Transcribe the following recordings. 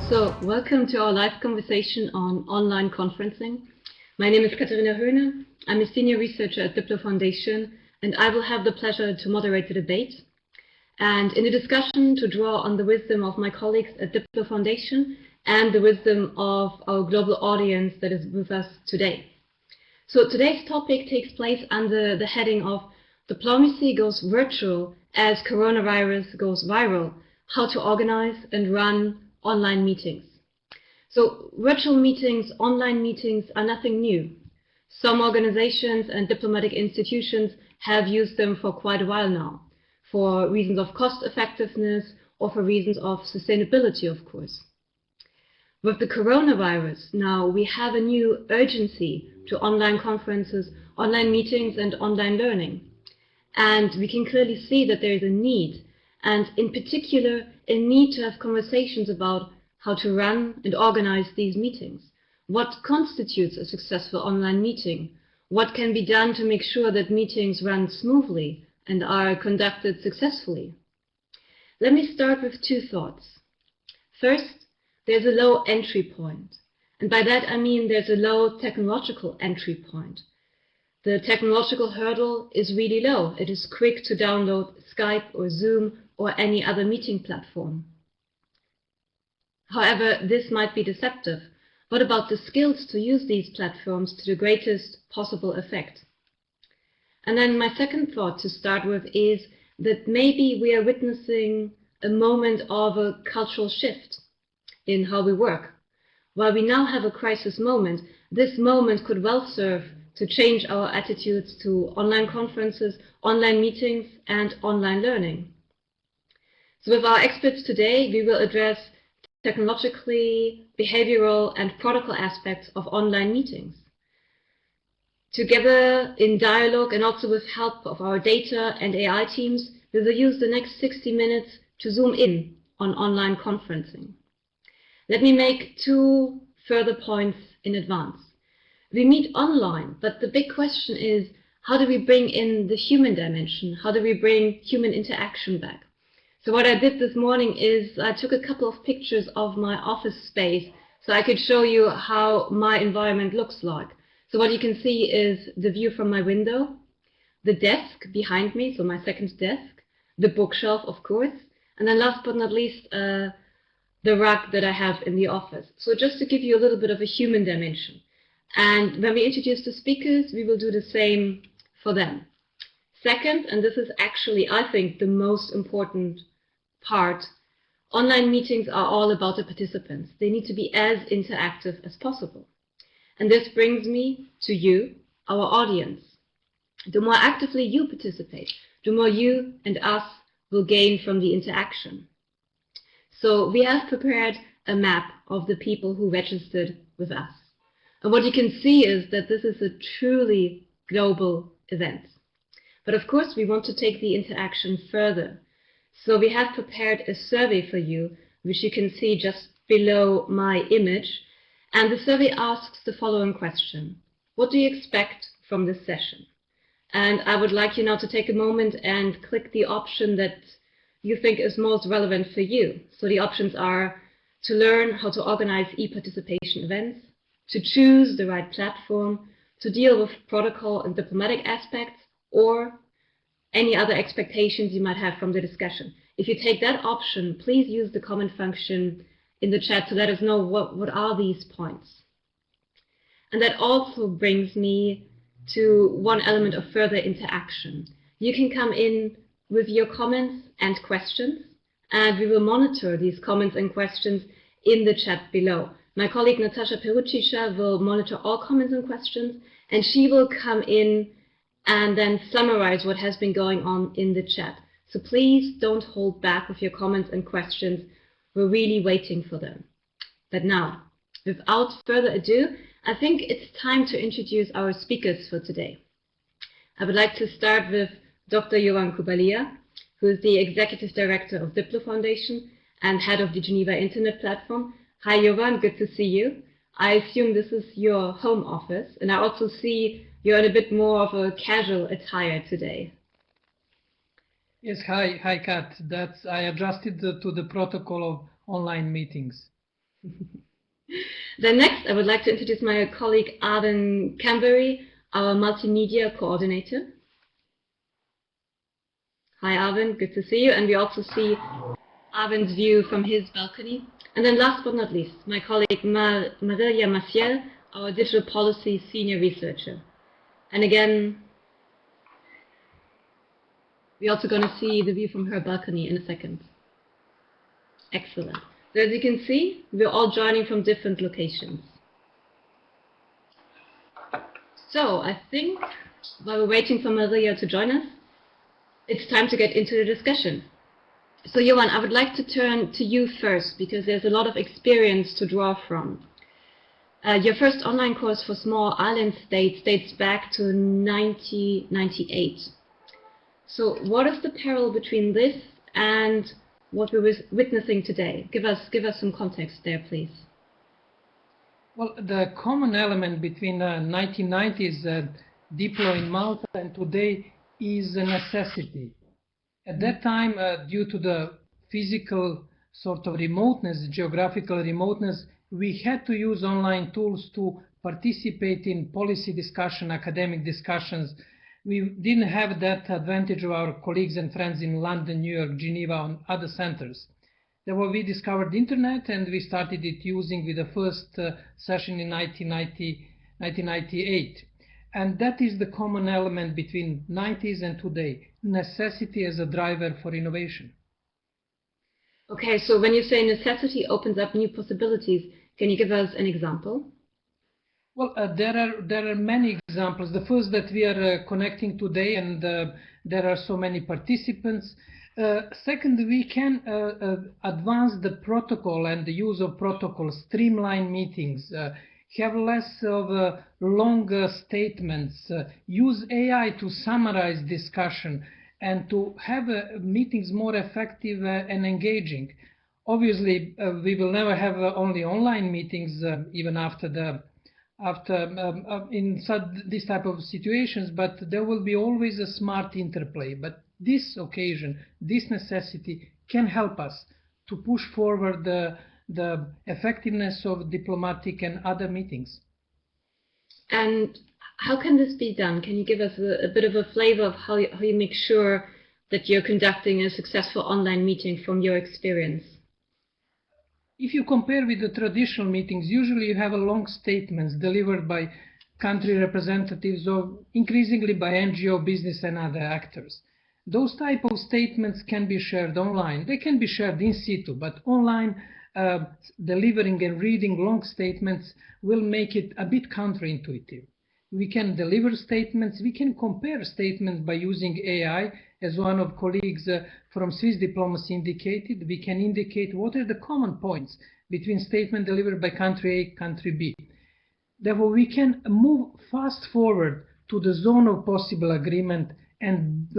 So, welcome to our live conversation on online conferencing. My name is Katharina Höhne. I'm a senior researcher at DiploFoundation, and I will have the pleasure to moderate the debate. And in the discussion, to draw on the wisdom of my colleagues at DiploFoundation and the wisdom of our global audience that is with us today. So today's topic takes place under the heading of Diplomacy Goes Virtual as Coronavirus Goes Viral, How to Organize and Run Online Meetings. So virtual meetings, online meetings are nothing new. Some organizations and diplomatic institutions have used them for quite a while now, for reasons of cost effectiveness or for reasons of sustainability, of course. With the coronavirus, now we have a new urgency to online conferences, online meetings and online learning. And we can clearly see that there is a need, and in particular, a need to have conversations about how to run and organize these meetings. What constitutes a successful online meeting? What can be done to make sure that meetings run smoothly and are conducted successfully? Let me start with two thoughts. First, there's a low entry point. And by that I mean there's a low technological entry point. The technological hurdle is really low. It is quick to download Skype or Zoom or any other meeting platform. However, this might be deceptive. What about the skills to use these platforms to the greatest possible effect? And then my second thought to start with is that maybe we are witnessing a moment of a cultural shift in how we work. While we now have a crisis moment, this moment could well serve to change our attitudes to online conferences, online meetings, and online learning. So with our experts today, we will address technologically, behavioral, and protocol aspects of online meetings. Together in dialogue and also with help of our data and AI teams, we will use the next 60 minutes to zoom in on online conferencing. Let me make two further points in advance. We meet online, but the big question is, how do we bring in the human dimension? How do we bring human interaction back? So what I did this morning is I took a couple of pictures of my office space so I could show you how my environment looks like. So what you can see is the view from my window, the desk behind me, so my second desk, the bookshelf, of course, and then last but not least, the rug that I have in the office. So just to give you a little bit of a human dimension. And when we introduce the speakers, we will do the same for them. Second, and this is actually, I think, the most important part, online meetings are all about the participants. They need to be as interactive as possible. And this brings me to you, our audience. The more actively you participate, the more you and us will gain from the interaction. So we have prepared a map of the people who registered with us. And what you can see is that this is a truly global event. But of course, we want to take the interaction further. So we have prepared a survey for you, which you can see just below my image. And the survey asks the following question. What do you expect from this session? And I would like you now to take a moment and click the option that you think is most relevant for you. So the options are to learn how to organize e-participation events, to choose the right platform, to deal with protocol and diplomatic aspects, or any other expectations you might have from the discussion. If you take that option, please use the comment function in the chat to let us know what are these points. And that also brings me to one element of further interaction. You can come in with your comments and questions, and we will monitor these comments and questions in the chat below. My colleague Natasha Perucica will monitor all comments and questions, and she will come in and then summarize what has been going on in the chat. So please don't hold back with your comments and questions. We're really waiting for them. But now, without further ado, I think it's time to introduce our speakers for today. I would like to start with Dr. Jovan Kurbalija, who is the Executive Director of DiploFoundation and Head of the Geneva Internet Platform. Hi Jovan, good to see you. I assume this is your home office, and I also see you're in a bit more of a casual attire today. Yes, hi Kat. I adjusted to the protocol of online meetings. Then next, I would like to introduce my colleague Arvin Kamberi, our multimedia coordinator. Hi Arvin, good to see you. And we also see Arvin's view from his balcony. And then last but not least, my colleague Marilia Maciel, our digital policy senior researcher. And again, we're also going to see the view from her balcony in a second. Excellent. So as you can see, we're all joining from different locations. So I think while we're waiting for Marilia to join us, it's time to get into the discussion. So Jovan, I would like to turn to you first because there's a lot of experience to draw from. Your first online course for small island states dates back to 1998. So what is the parallel between this and what we're witnessing today? Give us some context there, please. Well, the common element between the 1990s Diplo in Malta and today is a necessity. At that time, due to the physical sort of remoteness, geographical remoteness, we had to use online tools to participate in policy discussion, academic discussions. We didn't have that advantage of our colleagues and friends in London, New York, Geneva, and other centers. Therefore, we discovered the internet and we started it using with the first session in 1998. And that is the common element between 90s and today, necessity as a driver for innovation. Okay, so when you say necessity opens up new possibilities, can you give us an example? Well, there are many examples. The first that we are connecting today, and there are so many participants. Second, we can advance the protocol and the use of protocols, streamline meetings, have less of long statements, use AI to summarize discussion, and to have meetings more effective and engaging. Obviously, we will never have only online meetings, even after this type of situations, but there will be always a smart interplay. But this occasion, this necessity can help us to push forward the effectiveness of diplomatic and other meetings. And how can this be done? Can you give us a bit of a flavor of how you make sure that you're conducting a successful online meeting from your experience? If you compare with the traditional meetings, usually you have long statements delivered by country representatives or increasingly by NGO, business and other actors. Those type of statements can be shared online. They can be shared in situ, but online delivering and reading long statements will make it a bit counterintuitive. We can deliver statements, we can compare statements by using AI, as one of colleagues from Swiss diplomacy indicated. We can indicate what are the common points between statement delivered by country A, country B. Therefore, we can move fast forward to the zone of possible agreement and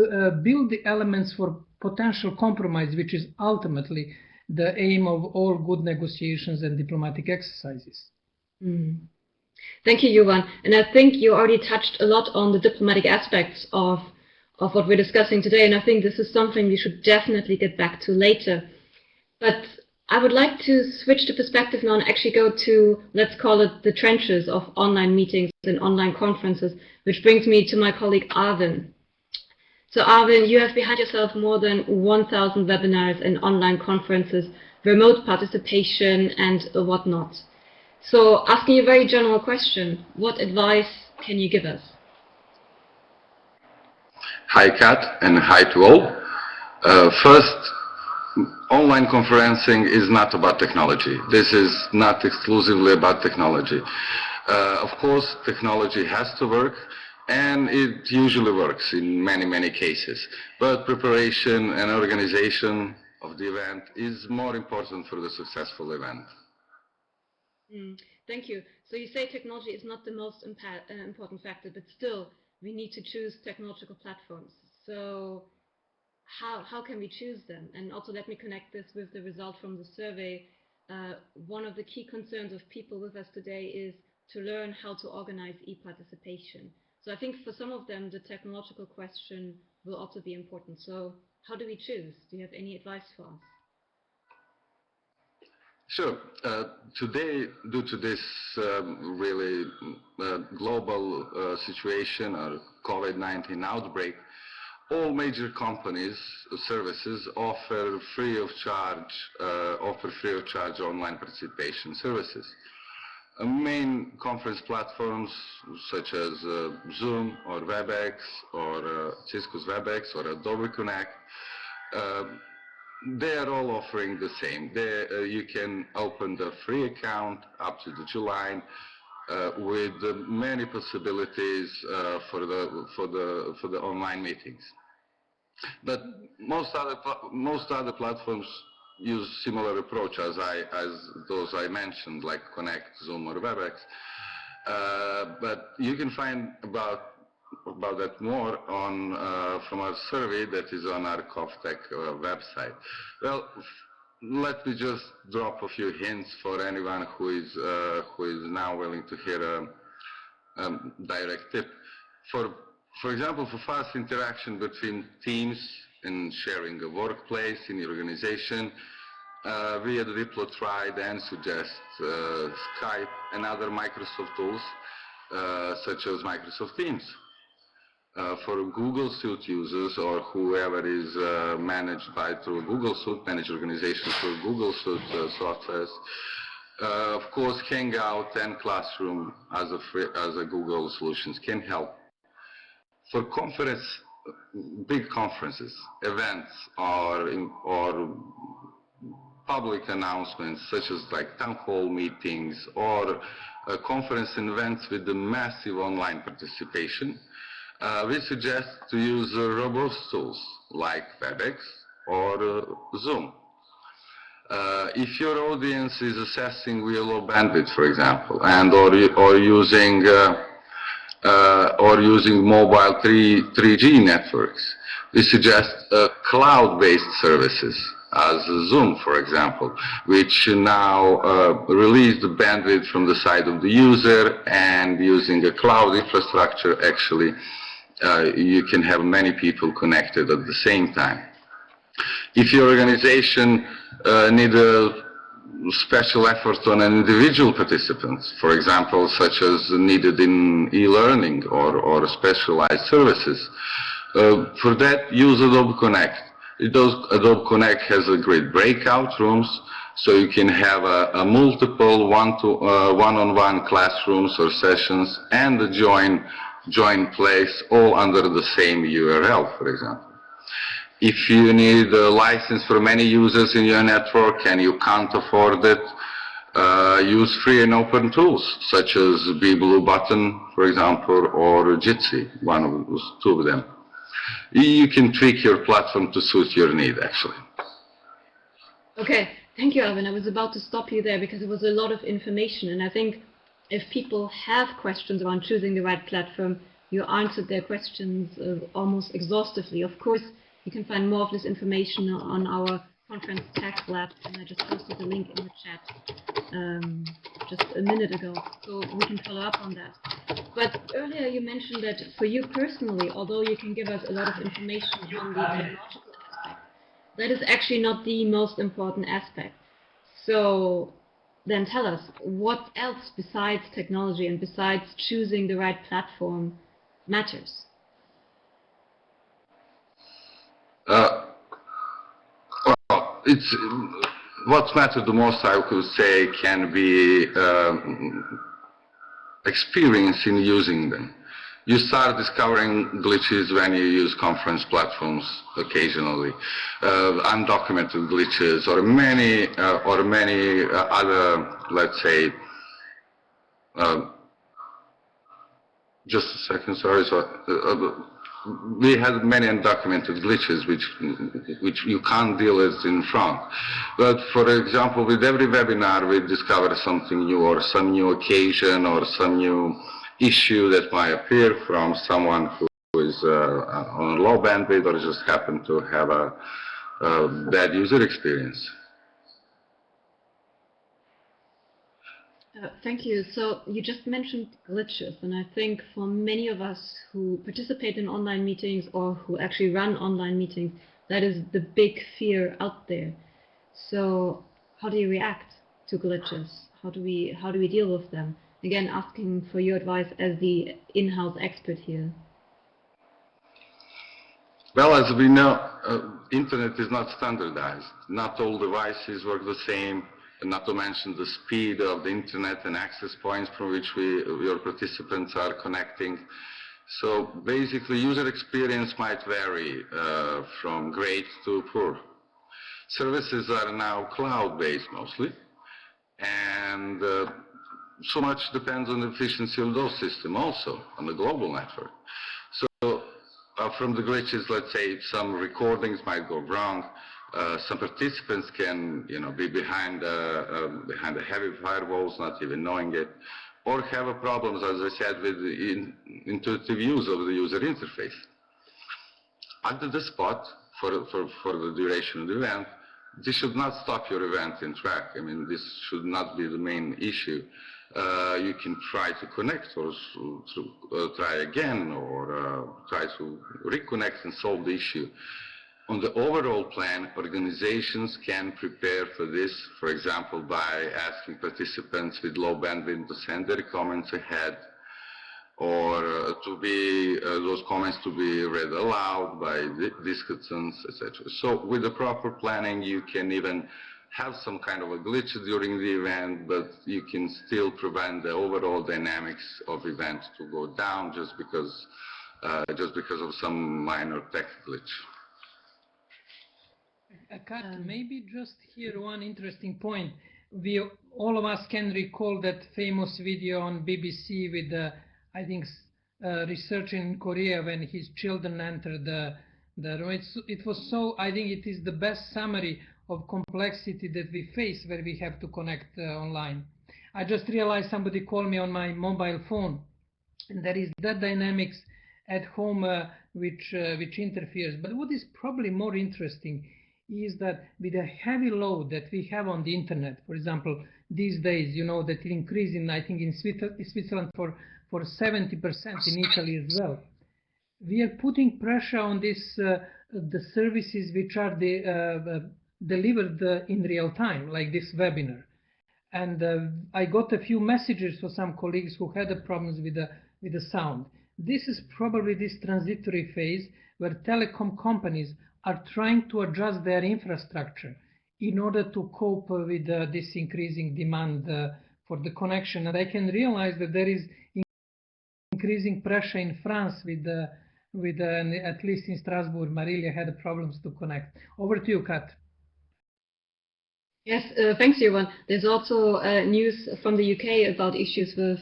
build the elements for potential compromise, which is ultimately the aim of all good negotiations and diplomatic exercises. Mm. Thank you, Jovan. And I think you already touched a lot on the diplomatic aspects of what we're discussing today, and I think this is something we should definitely get back to later. But I would like to switch the perspective now and actually go to, let's call it, the trenches of online meetings and online conferences, which brings me to my colleague Arvin. So Arvin, you have behind yourself more than 1,000 webinars and online conferences, remote participation and whatnot. So asking you a very general question, what advice can you give us? Hi Kat, and hi to all. First, online conferencing is not about technology. This is not exclusively about technology. Of course, technology has to work, and it usually works in many cases. But preparation and organization of the event is more important for the successful event. Thank you. So you say technology is not the most important factor, but still we need to choose technological platforms. So how can we choose them? And also let me connect this with the result from the survey. One of the key concerns of people with us today is to learn how to organize e-participation. So I think for some of them, the technological question will also be important. So how do we choose? Do you have any advice for us? Sure. Today, due to this really global situation or COVID-19 outbreak, all major companies, services offer free of charge online participation services. Main conference platforms such as Zoom or WebEx or Cisco's WebEx or Adobe Connect, they are all offering the same. You can open the free account up to the July with many possibilities for the online meetings. But most other platforms use similar approach as those I mentioned, like Connect, Zoom, or WebEx. But you can find about that more on from our survey that is on our CovTech website. Well, let me just drop a few hints for anyone who is now willing to hear a direct tip. For example, for fast interaction between teams in sharing a workplace in the organization, we at Diplo tried and suggest Skype and other Microsoft tools such as Microsoft Teams. For Google Suite users or whoever is managed through Google Suite, managed organizations through Google Suite softwares, of course, Hangout and Classroom as a Google solutions can help. For big conferences, events, or public announcements such as like town hall meetings or conference events with the massive online participation, we suggest to use robust tools like WebEx or Zoom. If your audience is assessing real low bandwidth, for example, and or using mobile 3G networks, we suggest cloud-based services as Zoom, for example, which now release the bandwidth from the side of the user, and using a cloud infrastructure, actually, you can have many people connected at the same time. If your organization needs a special effort on an individual participants, for example, such as needed in e-learning or specialized services, for that, use Adobe Connect. Adobe Connect has a great breakout rooms, so you can have a multiple one-on-one classrooms or sessions and a join place all under the same URL, for example. If you need a license for many users in your network and you can't afford it, use free and open tools such as Blue Button, for example, or Jitsi, two of them. You can tweak your platform to suit your need, actually. Okay, thank you, Arvin. I was about to stop you there because it was a lot of information, and I think if people have questions around choosing the right platform, you answered their questions almost exhaustively. Of course, you can find more of this information on our conference tech lab, and I just posted the link in the chat just a minute ago, so we can follow up on that. But earlier you mentioned that for you personally, although you can give us a lot of information on the technological aspect, that is actually not the most important aspect. So then tell us, what else besides technology and besides choosing the right platform matters? Well, what matters the most, I could say, can be experience in using them. You start discovering glitches when you use conference platforms occasionally, undocumented glitches, or many other, let's say, just a second, sorry. We had many undocumented glitches which you can't deal with in front. But for example, with every webinar we discover something new, or some new occasion, or some new issue that might appear from someone who is on low bandwidth or just happen to have a bad user experience. Thank you. So you just mentioned glitches, and I think for many of us who participate in online meetings or who actually run online meetings, that is the big fear out there. So how do you react to glitches? How do we deal with them? Again, asking for your advice as the in-house expert here. Well, as we know, internet is not standardized. Not all devices work the same, and not to mention the speed of the internet and access points from which your participants are connecting. So basically, user experience might vary from great to poor. Services are now cloud-based mostly, and so much depends on the efficiency of those systems also, on the global network. So from the glitches, let's say some recordings might go wrong, some participants can, be behind the heavy firewalls, not even knowing it, or have problems, as I said, with the intuitive use of the user interface. At the spot, for the duration of the event, this should not stop your event in track. I mean, this should not be the main issue. You can try to connect or try again or try to reconnect and solve the issue. On the overall plan, organizations can prepare for this, for example, by asking participants with low bandwidth to send their comments ahead, or those comments to be read aloud by discussants, etc. So with the proper planning, you can even have some kind of a glitch during the event, but you can still prevent the overall dynamics of event to go down just because of some minor tech glitch. Kat, maybe just here one interesting point. All of us can recall that famous video on BBC with the, I think, researcher in Korea when his children entered the room. It was so, I think it is the best summary of complexity that we face where we have to connect online. I just realized somebody called me on my mobile phone, and there is that dynamics at home which interferes. But what is probably more interesting is that with a heavy load that we have on the internet, for example, these days, that it increased in, I think, in Switzerland for 70%, in Italy as well. We are putting pressure on this, the services which are delivered in real time, like this webinar. And I got a few messages for some colleagues who had problems with the sound. This is probably this transitory phase where telecom companies are trying to adjust their infrastructure in order to cope with this increasing demand for the connection. And I can realize that there is increasing pressure in France with at least in Strasbourg, Marilia had problems to connect. Over to you, Kat. Yes, thanks, Jovan. There's also news from the UK about issues with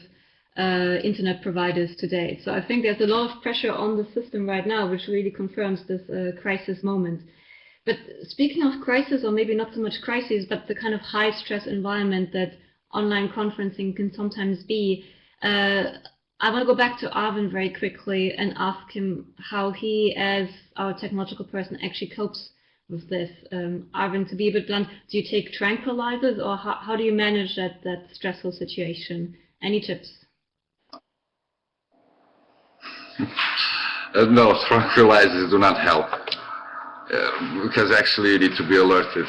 internet providers today. So I think there's a lot of pressure on the system right now, which really confirms this crisis moment. But speaking of crisis, or maybe not so much crisis, but the kind of high stress environment that online conferencing can sometimes be, I want to go back to Arvin very quickly and ask him how he, as our technological person, actually copes with this. Arvin, to be a bit blunt, do you take tranquilizers, or how do you manage that stressful situation? Any tips? No, tranquilizers do not help, because actually you need to be alerted.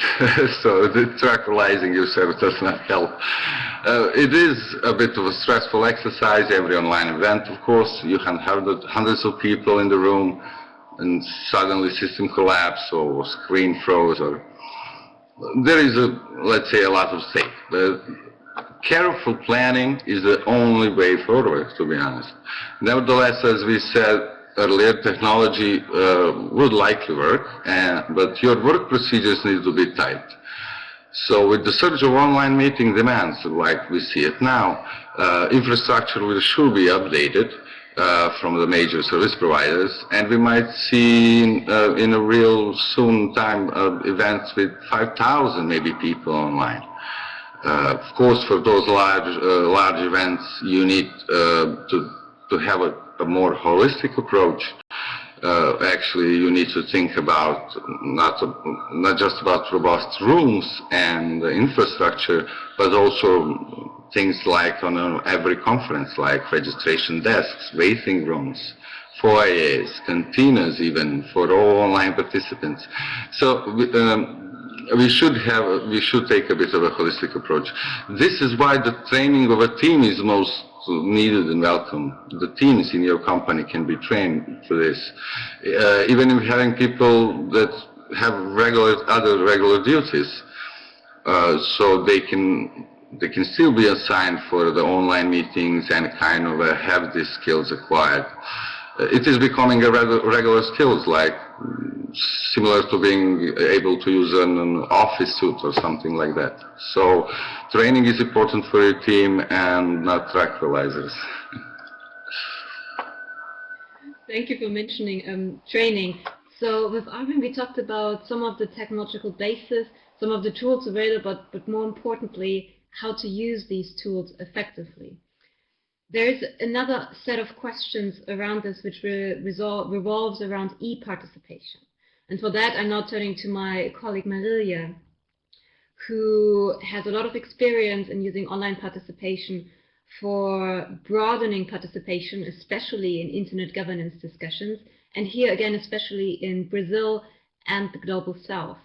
So the tranquilizing yourself does not help. It is a bit of a stressful exercise, every online event, of course. You have hundreds of people in the room, and suddenly system collapse or screen froze, or there is let's say, a lot of stake. But careful planning is the only way forward, to be honest. Nevertheless, as we said earlier, technology would likely work, but your work procedures need to be tight. So with the surge of online meeting demands, like we see it now, infrastructure should be updated from the major service providers, and we might see in a real soon time events with 5,000 maybe people online. Of course, for those large events, you need to have a more holistic approach. Actually, you need to think about not just about robust rooms and infrastructure, but also things like on every conference, like registration desks, waiting rooms, foyers, cantinas, even for all online participants. So we should take a bit of a holistic approach. This is why the training of a team is most needed and welcome. The teams in your company can be trained for this. Even if having people that have other regular duties, so they can still be assigned for the online meetings and kind of have these skills acquired. It is becoming a regular skills, like similar to being able to use an office suit or something like that. So training is important for your team and not tranquilizers. Thank you for mentioning training. So with Arvin, we talked about some of the technological basis, some of the tools available, but more importantly, how to use these tools effectively. There is another set of questions around this which revolves around e-participation. And for that, I'm now turning to my colleague Marilia, who has a lot of experience in using online participation for broadening participation, especially in internet governance discussions, and here again, especially in Brazil and the Global South.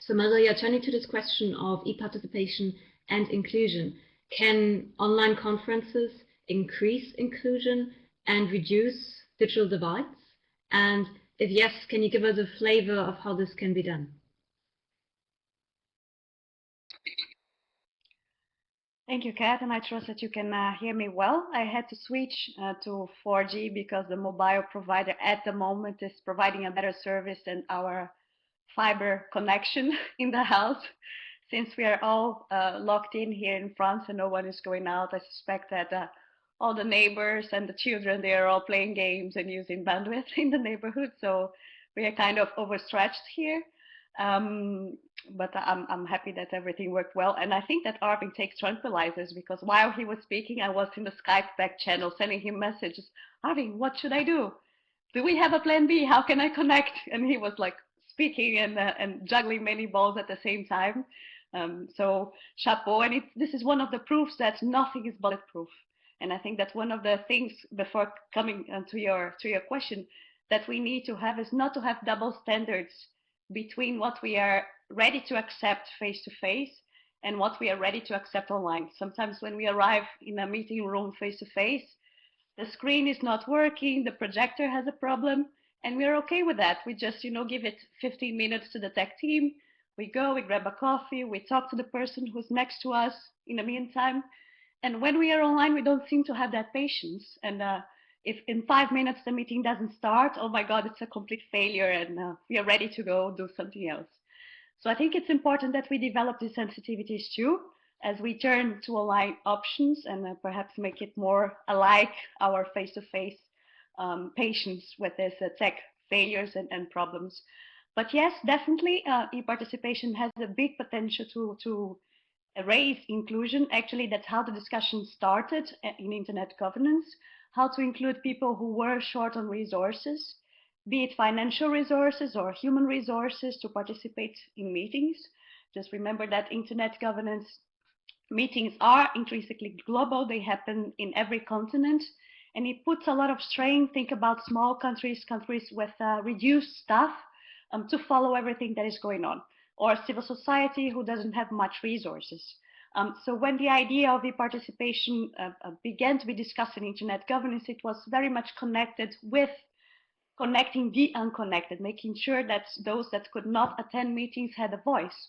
So Marilia, turning to this question of e-participation and inclusion, can online conferences increase inclusion and reduce digital divides? And if yes, can you give us a flavor of how this can be done? Thank you, Kat, and I trust that you can hear me well. I had to switch to 4G because the mobile provider at the moment is providing a better service than our fiber connection in the house. Since we are all locked in here in France and no one is going out, I suspect that all the neighbors and the children, they are all playing games and using bandwidth in the neighborhood. So we are kind of overstretched here. But I'm happy that everything worked well. And I think that Arvin takes tranquilizers, because while he was speaking, I was in the Skype back channel sending him messages. Arvin, what should I do? Do we have a plan B? How can I connect? And he was like speaking and juggling many balls at the same time. So chapeau. And this is one of the proofs that nothing is bulletproof. And I think that one of the things, before coming to your question, that we need to have is not to have double standards between what we are ready to accept face-to-face and what we are ready to accept online. Sometimes when we arrive in a meeting room face-to-face, the screen is not working, the projector has a problem, and we're okay with that. We just, give it 15 minutes to the tech team. We go, we grab a coffee, we talk to the person who's next to us in the meantime. And when we are online, we don't seem to have that patience. And if in 5 minutes the meeting doesn't start, oh my God, it's a complete failure and we are ready to go do something else. So I think it's important that we develop these sensitivities too, as we turn to online options and perhaps make it more alike our face-to-face patience with this tech failures and problems. But yes, definitely e-participation has a big potential to raise inclusion. Actually, that's how the discussion started in internet governance, how to include people who were short on resources, be it financial resources or human resources, to participate in meetings. Just remember that internet governance meetings are intrinsically global. They happen in every continent, and it puts a lot of strain. Think about small countries with reduced staff to follow everything that is going on, or civil society who doesn't have much resources. So when the idea of e-participation began to be discussed in internet governance, it was very much connected with connecting the unconnected, making sure that those that could not attend meetings had a voice.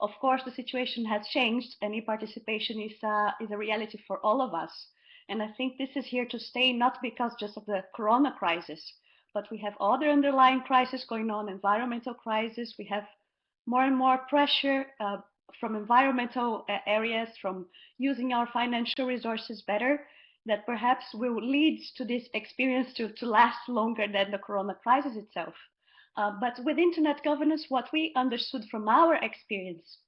Of course, the situation has changed, and e-participation is a reality for all of us. And I think this is here to stay, not because just of the corona crisis, but we have other underlying crises going on, environmental crisis. We have more and more pressure from environmental areas, from using our financial resources better, that perhaps will lead to this experience to last longer than the corona crisis itself. But with internet governance, what we understood from our experience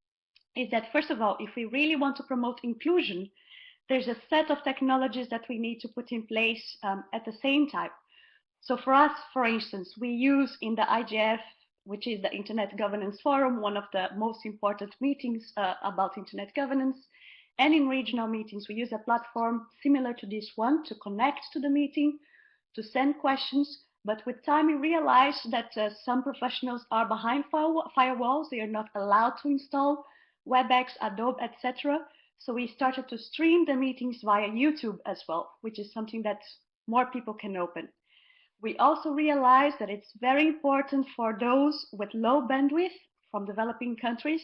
is that, first of all, if we really want to promote inclusion, there's a set of technologies that we need to put in place at the same time. So for us, for instance, we use in the IGF, which is the Internet Governance Forum, one of the most important meetings about internet governance, and in regional meetings, we use a platform similar to this one to connect to the meeting, to send questions, But with time, we realized that some professionals are behind firewalls. They are not allowed to install WebEx, Adobe, etc. So we started to stream the meetings via YouTube as well, which is something that more people can open. We also realized that it's very important for those with low bandwidth from developing countries,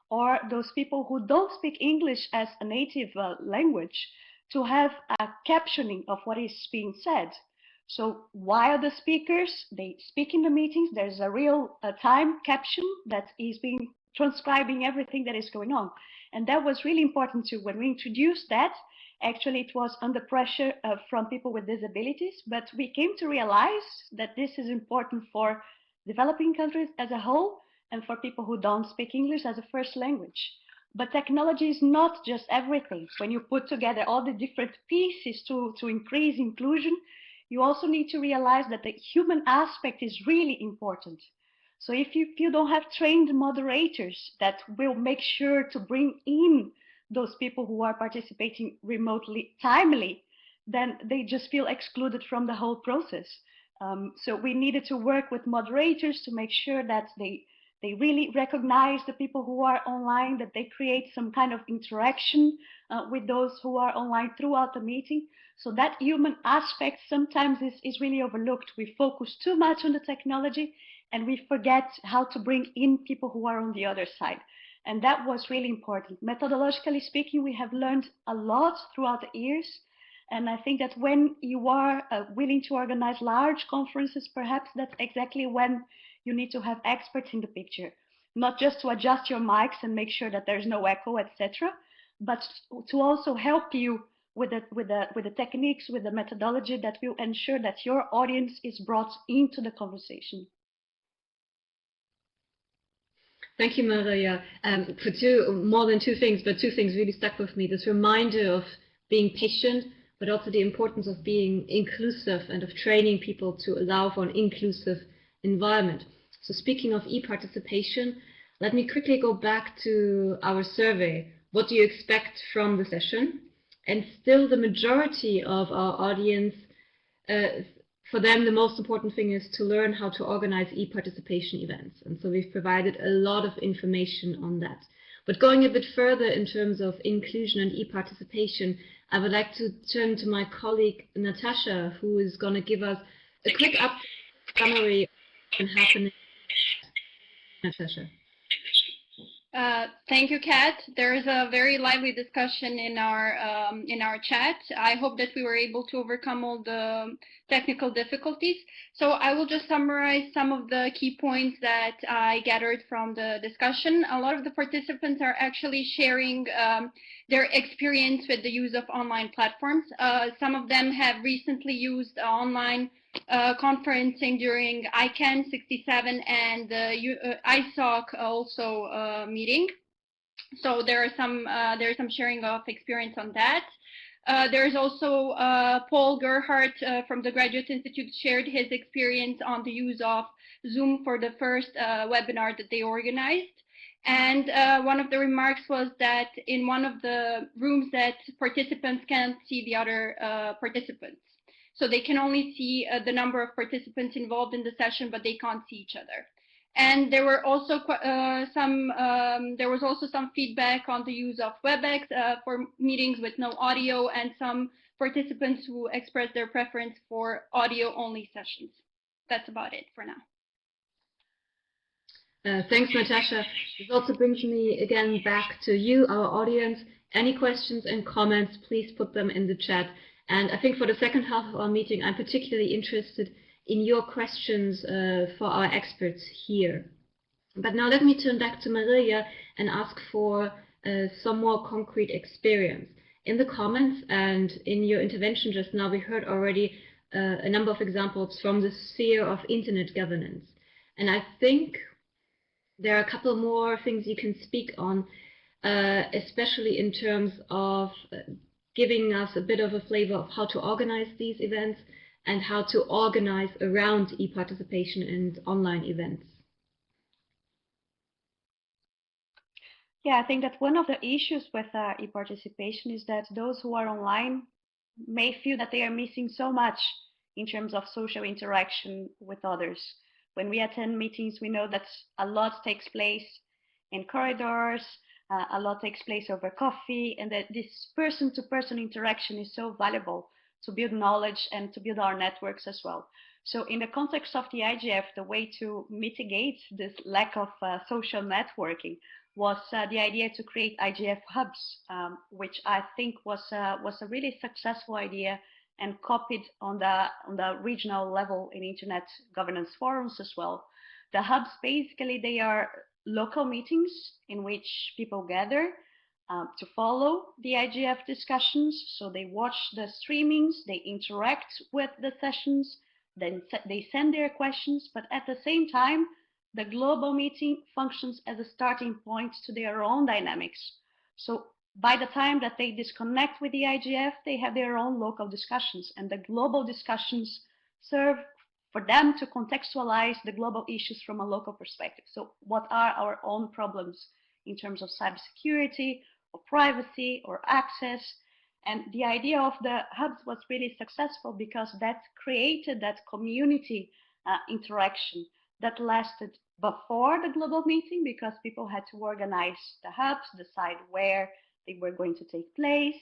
or those people who don't speak English as a native language, to have a captioning of what is being said. So while the speakers, they speak in the meetings, there's a real time caption that is being transcribing everything that is going on. And that was really important too. When we introduced that, actually it was under pressure from people with disabilities, but we came to realize that this is important for developing countries as a whole and for people who don't speak English as a first language. But technology is not just everything. When you put together all the different pieces to increase inclusion, you also need to realize that the human aspect is really important. So if you don't have trained moderators that will make sure to bring in those people who are participating remotely timely, then they just feel excluded from the whole process. So we needed to work with moderators to make sure that they really recognize the people who are online, that they create some kind of interaction with those who are online throughout the meeting. So that human aspect sometimes is really overlooked. We focus too much on the technology and we forget how to bring in people who are on the other side. And that was really important. Methodologically speaking, we have learned a lot throughout the years. And I think that when you are willing to organize large conferences, perhaps that's exactly when you need to have experts in the picture, not just to adjust your mics and make sure that there's no echo, etc., but to also help you with the techniques, with the methodology that will ensure that your audience is brought into the conversation. Thank you, Marilia. For more than two things, but two things really stuck with me. This reminder of being patient, but also the importance of being inclusive and of training people to allow for an inclusive environment. So speaking of e-participation, let me quickly go back to our survey. What do you expect from the session? And still the majority of our audience, for them the most important thing is to learn how to organize e-participation events. And so we've provided a lot of information on that. But going a bit further in terms of inclusion and e-participation, I would like to turn to my colleague Natasha, who is going to give us a quick summary of what's happening. Natasha. Thank you, Kat. There is a very lively discussion in our chat. I hope that we were able to overcome all the technical difficulties. So I will just summarize some of the key points that I gathered from the discussion. A lot of the participants are actually sharing their experience with the use of online platforms. Some of them have recently used online conferencing during ICANN 67 and ISOC also meeting. So there is some sharing of experience on that. There is also Paul Gerhardt from the Graduate Institute shared his experience on the use of Zoom for the first webinar that they organized. And one of the remarks was that in one of the rooms that participants can't see the other participants. So they can only see the number of participants involved in the session, but they can't see each other. And there were also some feedback on the use of WebEx for meetings with no audio, and some participants who expressed their preference for audio-only sessions. That's about it for now. Thanks, Natasha. This also brings me again back to you, our audience. Any questions and comments, please put them in the chat. And I think for the second half of our meeting, I'm particularly interested in your questions for our experts here. But now let me turn back to Marilia and ask for some more concrete experience. In the comments and in your intervention just now, we heard already a number of examples from the sphere of internet governance. And I think there are a couple more things you can speak on, especially in terms of giving us a bit of a flavor of how to organize these events and how to organize around e-participation and online events. Yeah, I think that one of the issues with e-participation is that those who are online may feel that they are missing so much in terms of social interaction with others. When we attend meetings, we know that a lot takes place in corridors, a lot takes place over coffee, and that this person-to-person interaction is so valuable to build knowledge and to build our networks as well. So in the context of the IGF, the way to mitigate this lack of social networking was the idea to create IGF hubs, which I think was a really successful idea and copied on the regional level in internet governance forums as well. The hubs, basically, they are local meetings in which people gather to follow the IGF discussions. So they watch the streamings, they interact with the sessions, then they send their questions, but at the same time, the global meeting functions as a starting point to their own dynamics. So by the time that they disconnect with the IGF, they have their own local discussions, and the global discussions serve for them to contextualize the global issues from a local perspective. So what are our own problems in terms of cybersecurity, or privacy, or access? And the idea of the hubs was really successful because that created that community interaction that lasted before the global meeting, because people had to organize the hubs, decide where they were going to take place,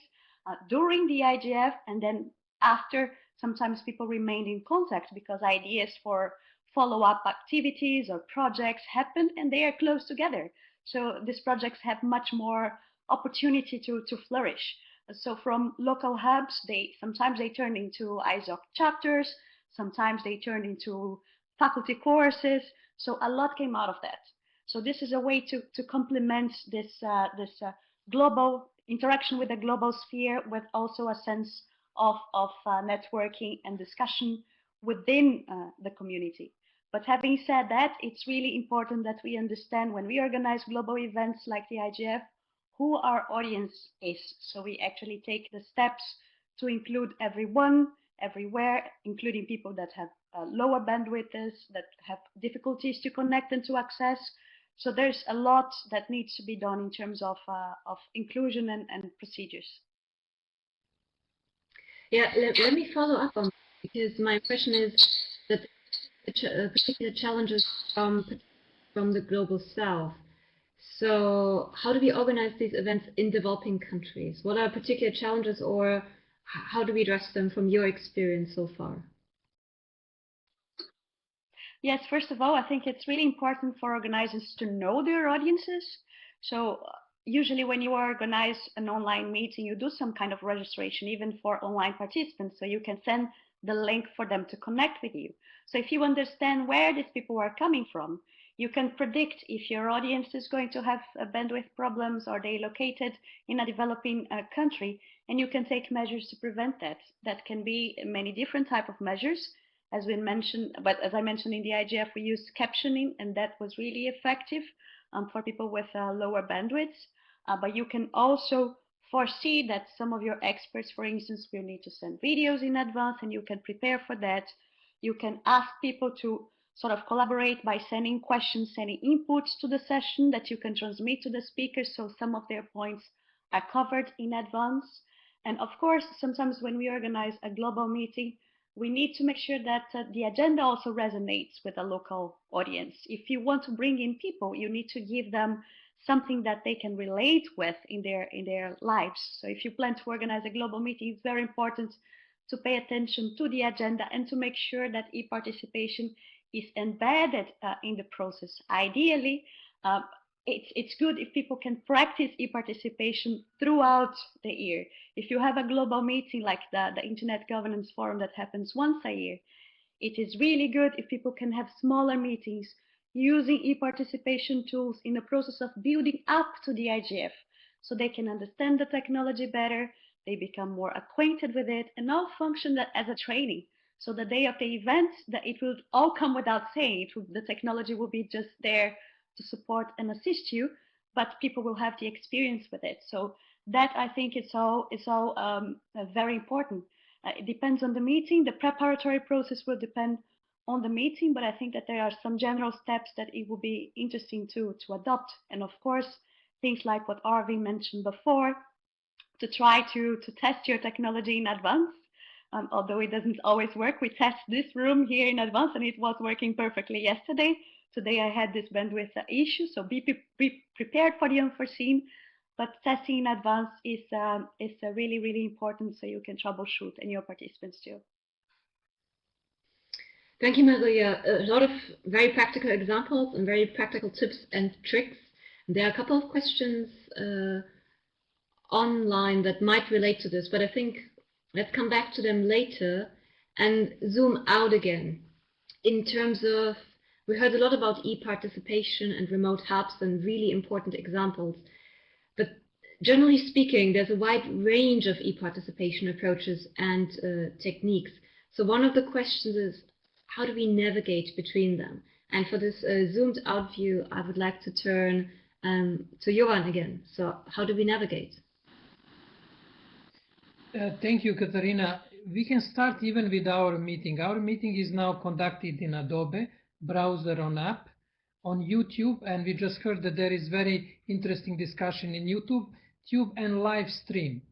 during the IGF, and then after. Sometimes people remained in contact because ideas for follow-up activities or projects happened and they are close together. So these projects have much more opportunity to flourish. So from local hubs, sometimes they turn into ISOC chapters, sometimes they turn into faculty courses. So a lot came out of that. So this is a way to complement this global interaction with the global sphere, with also a sense of networking and discussion within the community. But having said that, it's really important that we understand when we organize global events like the IGF, who our audience is. So we actually take the steps to include everyone, everywhere, including people that have lower bandwidths, that have difficulties to connect and to access. So there's a lot that needs to be done in terms of inclusion and procedures. Yeah, let me follow up on that, because my impression is that particular challenges from the global south. So how do we organize these events in developing countries? What are particular challenges, or how do we address them from your experience so far? Yes, first of all, I think it's really important for organizers to know their audiences. So usually when you organize an online meeting, you do some kind of registration, even for online participants, so you can send the link for them to connect with you. So if you understand where these people are coming from, you can predict if your audience is going to have bandwidth problems, or they located in a developing country, and you can take measures to prevent that. That can be many different types of measures, as we mentioned, but as I mentioned in the IGF, we used captioning, and that was really effective for people with lower bandwidths. But you can also foresee that some of your experts, for instance, will need to send videos in advance, and you can prepare for that. You can ask people to sort of collaborate by sending questions, sending inputs to the session that you can transmit to the speakers, so some of their points are covered in advance. And of course, sometimes when we organize a global meeting, we need to make sure that the agenda also resonates with a local audience. If you want to bring in people, you need to give them something that they can relate with in their lives. So if you plan to organize a global meeting, it's very important to pay attention to the agenda and to make sure that e-participation is embedded in the process. Ideally, it's good if people can practice e-participation throughout the year. If you have a global meeting like the Internet Governance Forum that happens once a year, it is really good if people can have smaller meetings using e-participation tools in the process of building up to the IGF, so they can understand the technology better, they become more acquainted with it, and now function that as a training. So the day of the event, that it will all come without saying. The technology will be just there to support and assist you, but people will have the experience with it. So that, I think, is all very important. It depends on the meeting. The preparatory process will depend on the meeting, but I think that there are some general steps that it will be interesting to adopt. And of course, things like what Arvin mentioned before, to try to test your technology in advance. although it doesn't always work. We test this room here in advance, and it was working perfectly yesterday. Today I had this bandwidth issue, so be prepared for the unforeseen. But testing in advance is really, really important, so you can troubleshoot, and your participants too. Thank you, Marilia. A lot of very practical examples and very practical tips and tricks. There are a couple of questions online that might relate to this, but I think let's come back to them later and zoom out again. In terms of, we heard a lot about e-participation and remote hubs and really important examples. But generally speaking, there's a wide range of e-participation approaches and techniques. So one of the questions is, how do we navigate between them? And for this zoomed out view, I would like to turn to Jovan again. So how do we navigate? Thank you, Katarina. We can start even with our meeting. Our meeting is now conducted in Adobe, browser on app, on YouTube, and we just heard that there is very interesting discussion in YouTube, Tube, and live stream.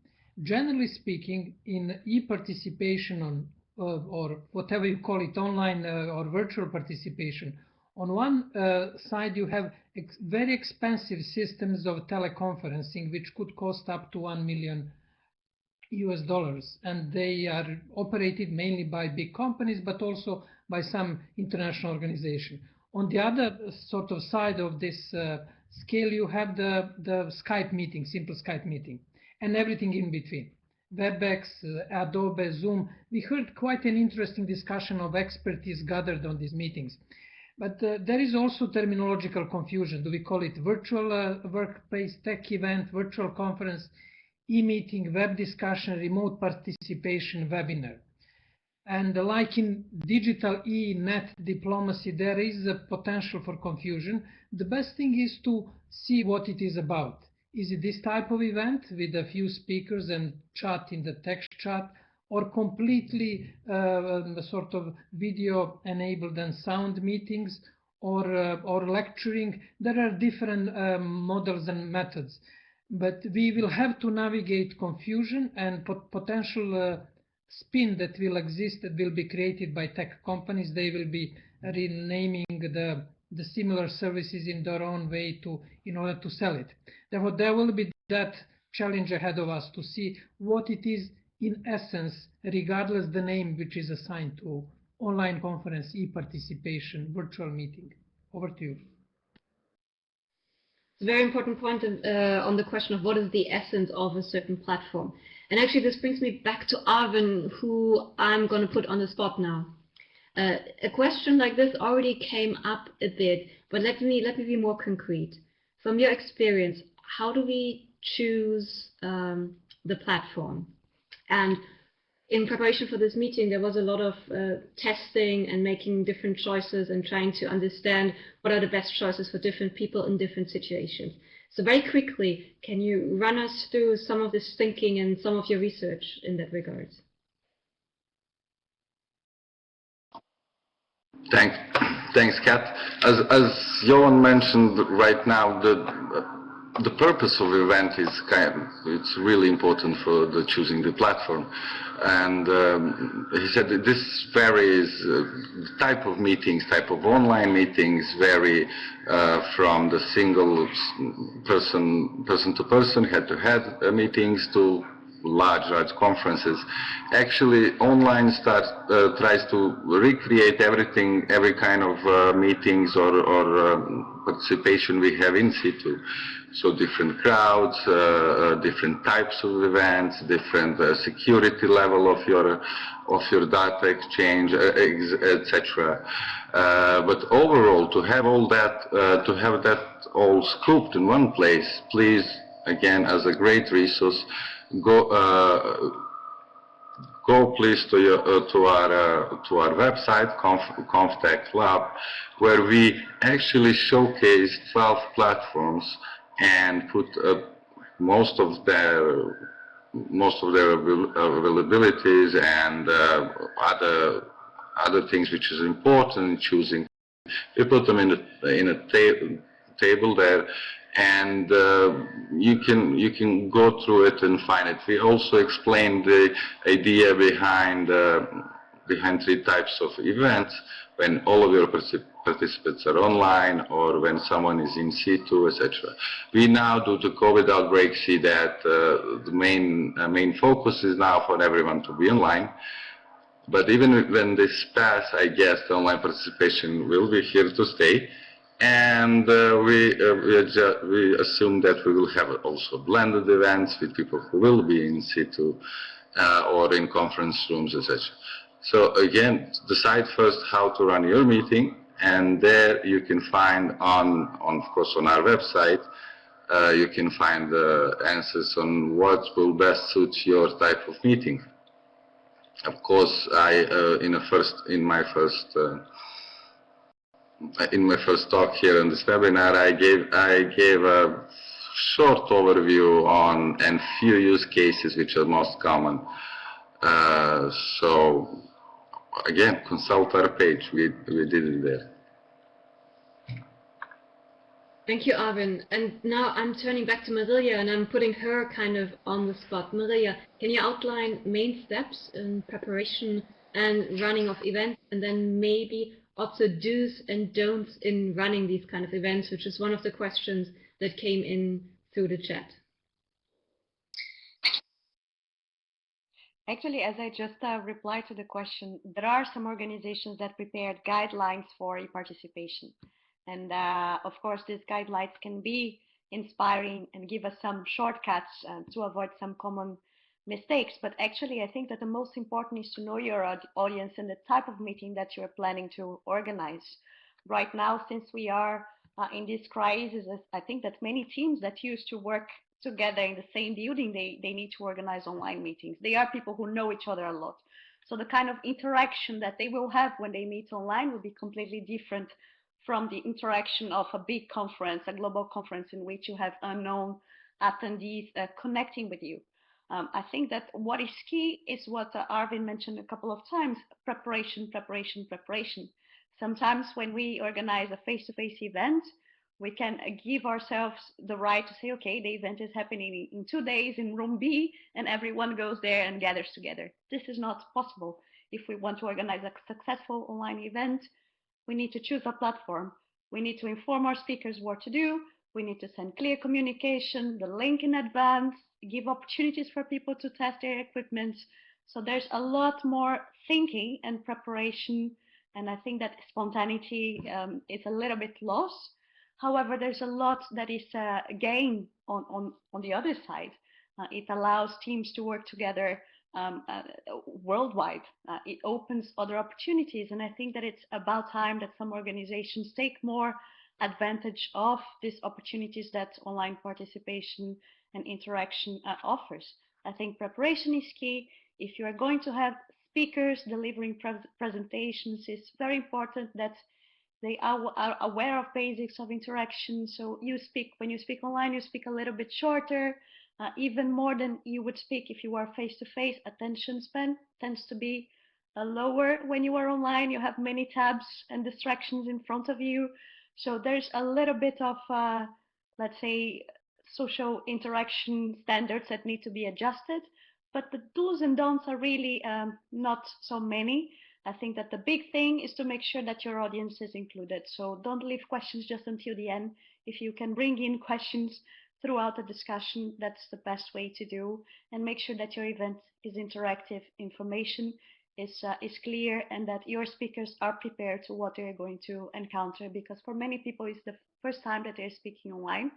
Generally speaking, in e-participation on or whatever you call it, online or virtual participation, on one side you have very expensive systems of teleconferencing, which could cost up to $1 million, and they are operated mainly by big companies, but also by some international organization. On the other sort of side of this scale, you have the Skype meeting, simple Skype meeting, and everything in between. WebEx, Adobe, Zoom. We heard quite an interesting discussion of expertise gathered on these meetings. But there is also terminological confusion. Do we call it virtual workplace, tech event, virtual conference, e-meeting, web discussion, remote participation, webinar? And like in digital net diplomacy, there is a potential for confusion. The best thing is to see what it is about. Is it this type of event with a few speakers and chat in the text chat, or completely sort of video enabled and sound meetings, or lecturing? There are different models and methods, but we will have to navigate confusion and potential spin that will exist, that will be created by tech companies. They will be renaming the similar services in their own way in order to sell it. Therefore, there will be that challenge ahead of us to see what it is in essence, regardless the name which is assigned to online conference, e-participation, virtual meeting. Over to you. It's a very important point on the question of what is the essence of a certain platform. And actually this brings me back to Arvin, who I'm going to put on the spot now. A question like this already came up a bit, but let me be more concrete. From your experience, how do we choose the platform? And in preparation for this meeting, there was a lot of testing and making different choices and trying to understand what are the best choices for different people in different situations. So very quickly, can you run us through some of this thinking and some of your research in that regard? Thanks, Kat. As Jovan mentioned right now, the purpose of the event is it's really important for choosing the platform. And he said that this varies, type of meetings, type of online meetings vary from the single person-to-person, head-to-head meetings to large conferences. Actually, online tries to recreate everything, every kind of meetings or participation we have in situ. So different crowds, different types of events, different security level of your data exchange, etc. But overall, to have all that, all scooped in one place, please, again, as a great resource, go please to our website, ConfTech Lab, where we actually showcase 12 platforms and put most of their availabilities and other things which is important in choosing. We put them in a table there, and you can go through it and find it. We also explained the idea behind three types of events: when all of your participants are online, or when someone is in situ, etc. We now, due to COVID outbreak, see that the main focus is now for everyone to be online. But even when this pass, I guess the online participation will be here to stay, and we assume that we will have also blended events with people who will be in situ or in conference rooms, etc. So again, decide first how to run your meeting, and there you can find of course on our website, you can find the answers on what will best suit your type of meeting. Of course, in my first talk here in this webinar, I gave a short overview on and few use cases which are most common. So again, consult our page. We did it there. Thank you, Arvin. And now I'm turning back to Marilia, and I'm putting her kind of on the spot. Marilia, can you outline main steps in preparation and running of events, and then maybe also do's and don'ts in running these kind of events, which is one of the questions that came in through the chat? Actually, as I just replied to the question, there are some organizations that prepared guidelines for e-participation. And of course, these guidelines can be inspiring and give us some shortcuts to avoid some common mistakes. But actually, I think that the most important is to know your audience and the type of meeting that you're planning to organize. Right now, since we are in this crisis, I think that many teams that used to work together in the same building, they need to organize online meetings. They are people who know each other a lot. So the kind of interaction that they will have when they meet online will be completely different from the interaction of a big conference, a global conference in which you have unknown attendees connecting with you. I think that what is key is what Arvin mentioned a couple of times: preparation, preparation, preparation. Sometimes when we organize a face-to-face event, we can give ourselves the right to say, okay, the event is happening in 2 days in room B, and everyone goes there and gathers together. This is not possible. If we want to organize a successful online event, we need to choose a platform. We need to inform our speakers what to do. We need to send clear communication, the link in advance, give opportunities for people to test their equipment. So there's a lot more thinking and preparation, and I think that spontaneity is a little bit lost. However, there's a lot that is gained on the other side. It allows teams to work together worldwide. It opens other opportunities, and I think that it's about time that some organizations take more advantage of these opportunities that online participation and interaction offers. I think preparation is key. If you are going to have speakers delivering presentations, it's very important that they are aware of basics of interaction. So when you speak online, you speak a little bit shorter, even more than you would speak if you are face-to-face. Attention span tends to be lower when you are online. You have many tabs and distractions in front of you. So there's a little bit of, let's say, social interaction standards that need to be adjusted. But the do's and don'ts are really not so many. I think that the big thing is to make sure that your audience is included. So don't leave questions just until the end. If you can bring in questions throughout the discussion, that's the best way to do. And make sure that your event is interactive, information is clear, and that your speakers are prepared to what they're going to encounter. Because for many people, it's the first time that they're speaking online,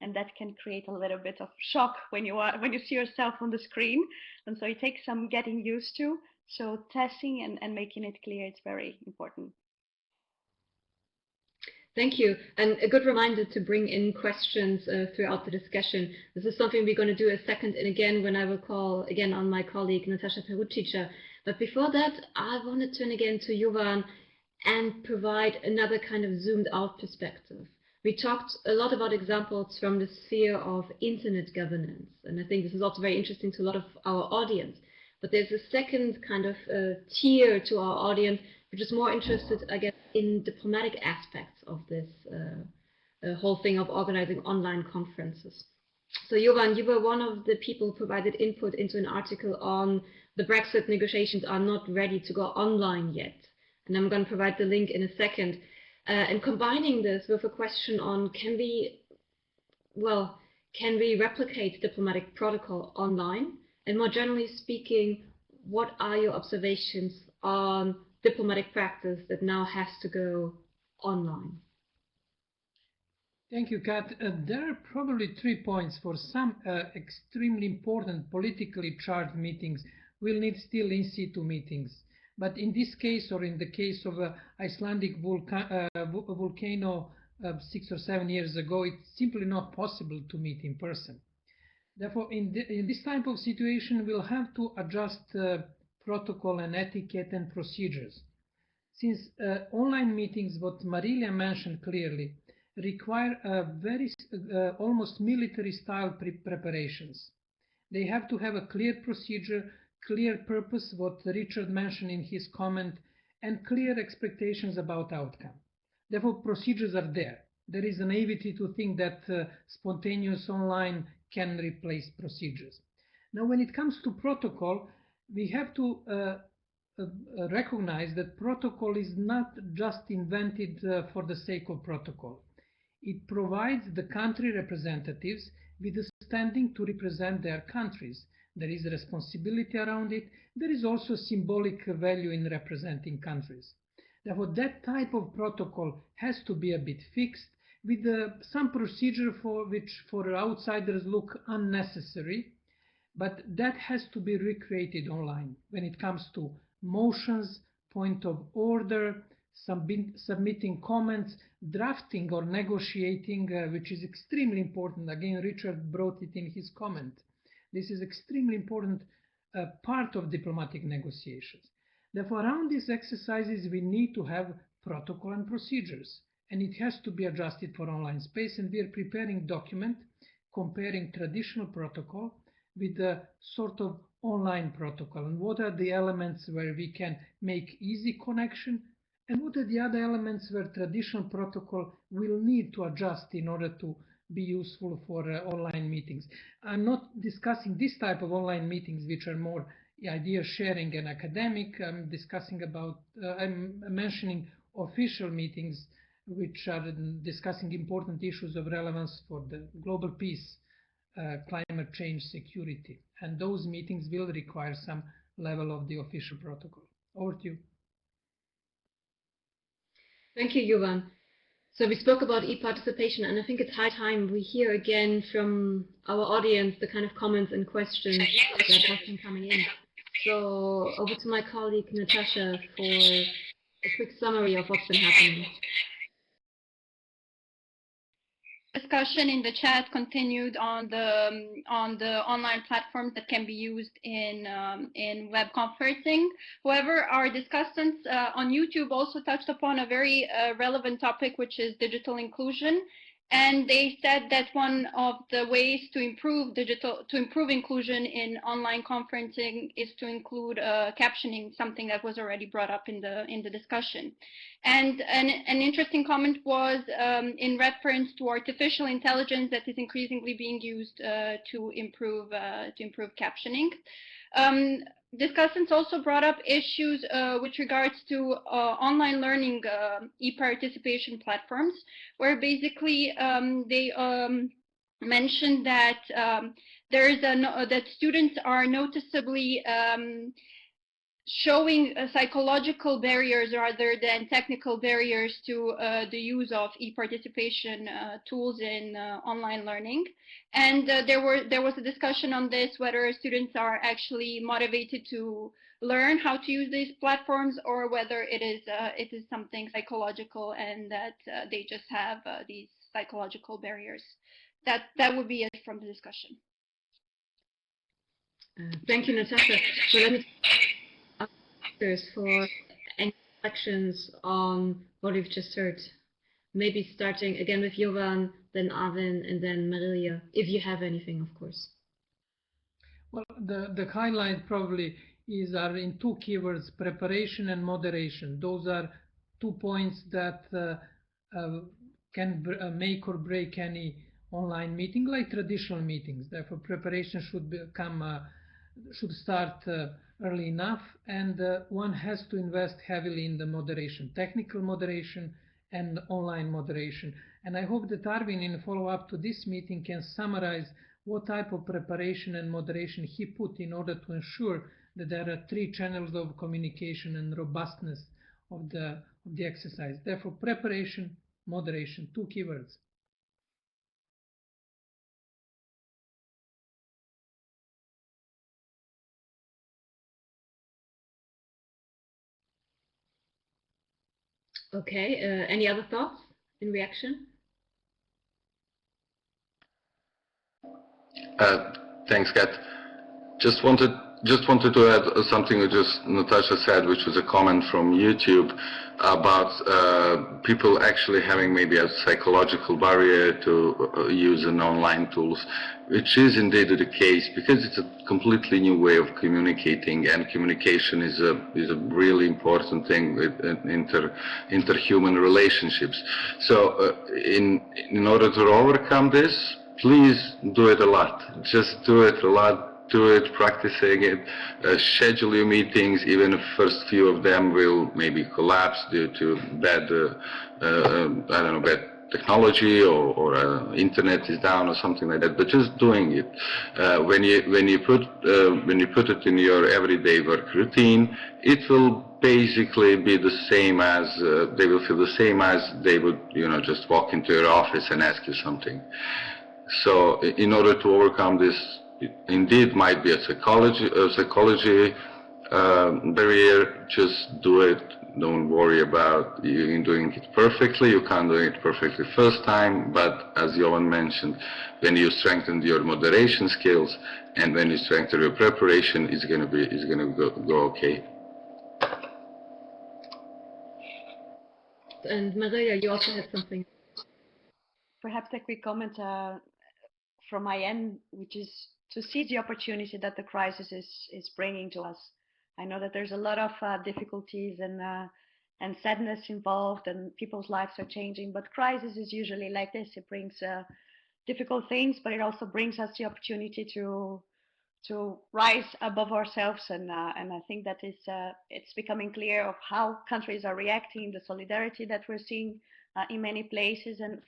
and that can create a little bit of shock when you see yourself on the screen. And so it takes some getting used to. So testing and making it clear is very important. Thank you. And a good reminder to bring in questions throughout the discussion. This is something we're going to do a second and again when I will call again on my colleague Natasha Perucica. But before that, I want to turn again to Jovan and provide another kind of zoomed out perspective. We talked a lot about examples from the sphere of internet governance, and I think this is also very interesting to a lot of our audience. But there's a second kind of tier to our audience, which is more interested, I guess, in diplomatic aspects of this whole thing of organizing online conferences. So Jovan, you were one of the people who provided input into an article on the Brexit negotiations are not ready to go online yet. And I'm going to provide the link in a second. And combining this with a question on can we replicate diplomatic protocol online? And more generally speaking, what are your observations on diplomatic practice that now has to go online? Thank you, Kat. There are probably 3 points. For some extremely important politically charged meetings, we'll need still in situ meetings. But in this case, or in the case of Icelandic volcano 6 or 7 years ago, it's simply not possible to meet in person. Therefore, in this type of situation, we'll have to adjust protocol and etiquette and procedures. Since online meetings, what Marilia mentioned clearly, require very almost military-style preparations. They have to have a clear procedure, clear purpose, what Richard mentioned in his comment, and clear expectations about outcome. Therefore, procedures are there. There is a naivety to think that spontaneous online can replace procedures. Now, when it comes to protocol, we have to recognize that protocol is not just invented for the sake of protocol. It provides the country representatives with the standing to represent their countries. There is a responsibility around it. There is also symbolic value in representing countries. Therefore, that type of protocol has to be a bit fixed with some procedure for which for outsiders look unnecessary, but that has to be recreated online when it comes to motions, point of order, submitting comments, drafting or negotiating, which is extremely important. Again, Richard brought it in his comment. This is extremely important part of diplomatic negotiations. Therefore, around these exercises, we need to have protocol and procedures, and it has to be adjusted for online space. And we are preparing document comparing traditional protocol with a sort of online protocol, and what are the elements where we can make easy connection, and what are the other elements where traditional protocol will need to adjust in order to be useful for online meetings. I'm not discussing this type of online meetings, which are more idea sharing and academic. I'm discussing about, I'm mentioning official meetings, which are discussing important issues of relevance for the global peace, climate change, security. And those meetings will require some level of the official protocol. Over to you. Thank you, Jovan. So we spoke about e-participation, and I think it's high time we hear again from our audience the kind of comments and questions that have been coming in. So over to my colleague Natasha for a quick summary of what's been happening. Discussion in the chat continued on the online platforms that can be used in web conferencing. However, our discussants on YouTube also touched upon a very relevant topic, which is digital inclusion. And they said that one of the ways to improve inclusion in online conferencing is to include captioning, something that was already brought up in the discussion. And an interesting comment was in reference to artificial intelligence that is increasingly being used to improve captioning. Discussants also brought up issues with regards to online learning e-participation platforms, where basically they mentioned that that students are noticeably showing psychological barriers rather than technical barriers to the use of e-participation tools in online learning. And there was a discussion on this, whether students are actually motivated to learn how to use these platforms, or whether it is something psychological and that they just have these psychological barriers. That would be it from the discussion. Thank you, Natasha. So let me for any reflections on what we've just heard. Maybe starting again with Jovan, then Arvin, and then Marilia, if you have anything, of course. Well, the highlight probably are in two keywords, preparation and moderation. Those are 2 points that can make or break any online meeting like traditional meetings. Therefore, preparation should start early enough, and one has to invest heavily in the moderation, technical moderation and online moderation. And I hope that Arvin, in follow-up to this meeting, can summarize what type of preparation and moderation he put in order to ensure that there are 3 channels of communication and robustness of the exercise. Therefore, preparation, moderation, 2 keywords. Okay, any other thoughts in reaction? Thanks, Kat. Just wanted to add something that just Natasha said, which was a comment from YouTube about people actually having maybe a psychological barrier to use an online tools, which is indeed the case because it's a completely new way of communicating, and communication is a really important thing with interhuman relationships. So in order to overcome this, please do it a lot. Just do it a lot. Do it, practicing it, schedule your meetings, even if first few of them will maybe collapse due to bad, bad technology or internet is down or something like that. But just doing it, when you put it in your everyday work routine, it will basically be the same as they will feel the same as they would, just walk into your office and ask you something. So in order to overcome this, it indeed might be a psychology barrier. Just do it. Don't worry about you doing it perfectly. You can't do it perfectly first time, but as Jovan mentioned, when you strengthen your moderation skills and when you strengthen your preparation, it's gonna go okay. And Marilia, you also had something. Perhaps a quick comment from my end, which is to see the opportunity that the crisis is bringing to us. I know that there's a lot of difficulties and sadness involved, and people's lives are changing. But crisis is usually like this: it brings difficult things, but it also brings us the opportunity to rise above ourselves. And I think that it's becoming clear of how countries are reacting, the solidarity that we're seeing in many places, and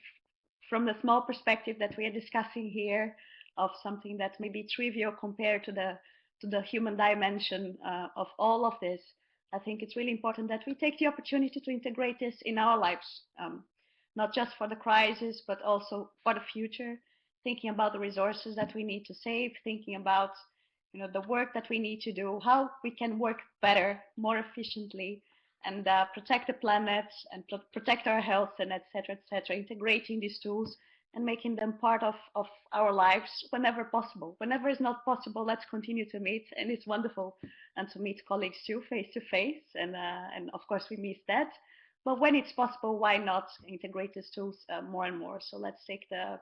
from the small perspective that we are discussing here, of something that may be trivial compared to the human dimension of all of this, I think it's really important that we take the opportunity to integrate this in our lives, not just for the crisis, but also for the future, thinking about the resources that we need to save, thinking about the work that we need to do, how we can work better, more efficiently, and protect the planet and protect our health, and etc., integrating these tools and making them part of our lives whenever possible. Whenever it's not possible, let's continue to meet, and it's wonderful and to meet colleagues too, face to face, and of course we miss that. But when it's possible, why not integrate these tools more and more? So let's take the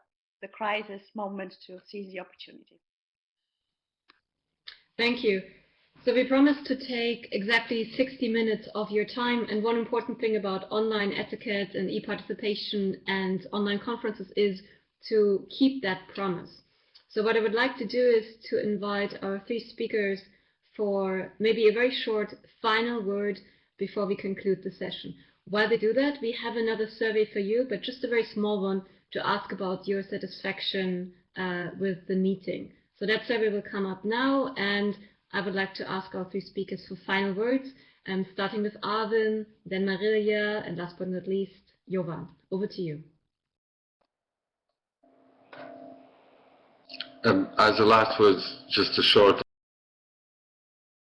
crisis moment to seize the opportunity. Thank you. So we promised to take exactly 60 minutes of your time, and one important thing about online etiquette and e-participation and online conferences is to keep that promise. So what I would like to do is to invite our 3 speakers for maybe a very short final word before we conclude the session. While they do that, we have another survey for you, but just a very small one to ask about your satisfaction with the meeting. So that survey will come up now, and I would like to ask our 3 speakers for final words, starting with Arvin, then Marilia, and last but not least, Jovan. Over to you. As the last words, just a short,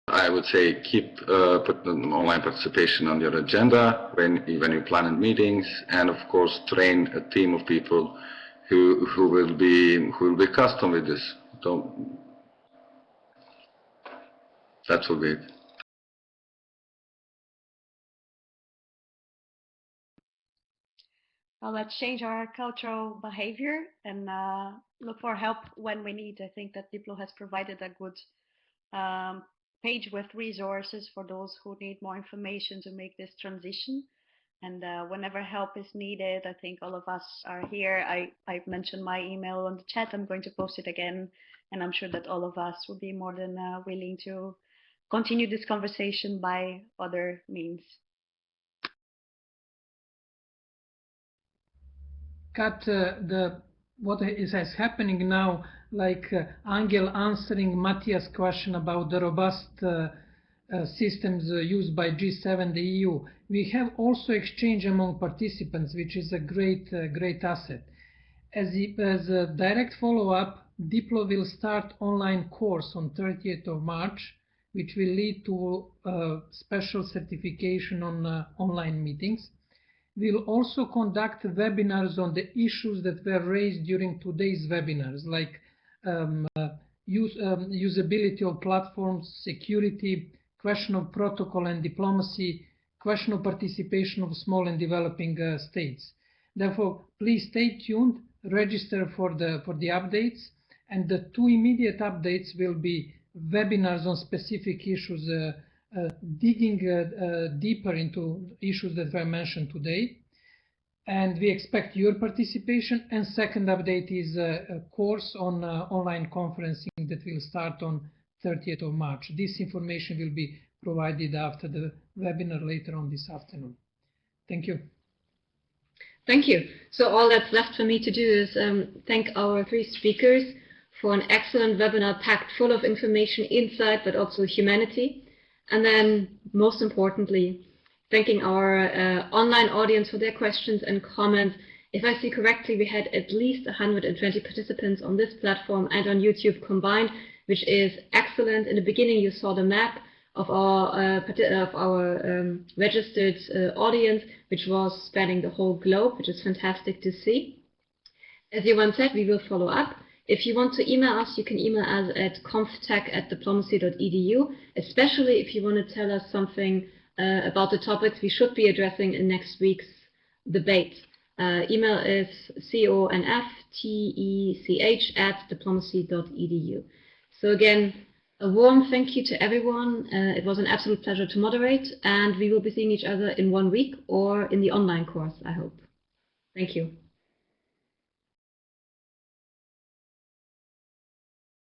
I would say keep online participation on your agenda when you plan meetings, and of course train a team of people who will be accustomed with this. That will be it. Well, let's change our cultural behavior and look for help when we need. I think that Diplo has provided a good page with resources for those who need more information to make this transition. And whenever help is needed, I think all of us are here. I've mentioned my email on the chat. I'm going to post it again. And I'm sure that all of us will be more than willing to continue this conversation by other means. Kat, what is happening now, like Angel answering Matthias' question about the robust systems used by G7, the EU, we have also exchange among participants, which is a great asset. As a direct follow-up, Diplo will start online course on 30th of March, which will lead to special certification on online meetings. We'll also conduct webinars on the issues that were raised during today's webinars, like usability of platforms, security, question of protocol and diplomacy, question of participation of small and developing states. Therefore, please stay tuned, register for the updates, and the two immediate updates will be webinars on specific issues, digging deeper into issues that were mentioned today. And we expect your participation. And second update is a course on online conferencing that will start on 30th of March. This information will be provided after the webinar later on this afternoon. Thank you. Thank you. So all that's left for me to do is thank our three speakers for an excellent webinar packed full of information, insight, but also humanity. And then, most importantly, thanking our online audience for their questions and comments. If I see correctly, we had at least 120 participants on this platform and on YouTube combined, which is excellent. In the beginning, you saw the map of our registered audience, which was spanning the whole globe, which is fantastic to see. As Jovan said, we will follow up. If you want to email us, you can email us at conftech@diplomacy.edu, especially if you want to tell us something about the topics we should be addressing in next week's debate. Email is conftech@diplomacy.edu. So again, a warm thank you to everyone. It was an absolute pleasure to moderate, and we will be seeing each other in 1 week or in the online course, I hope. Thank you.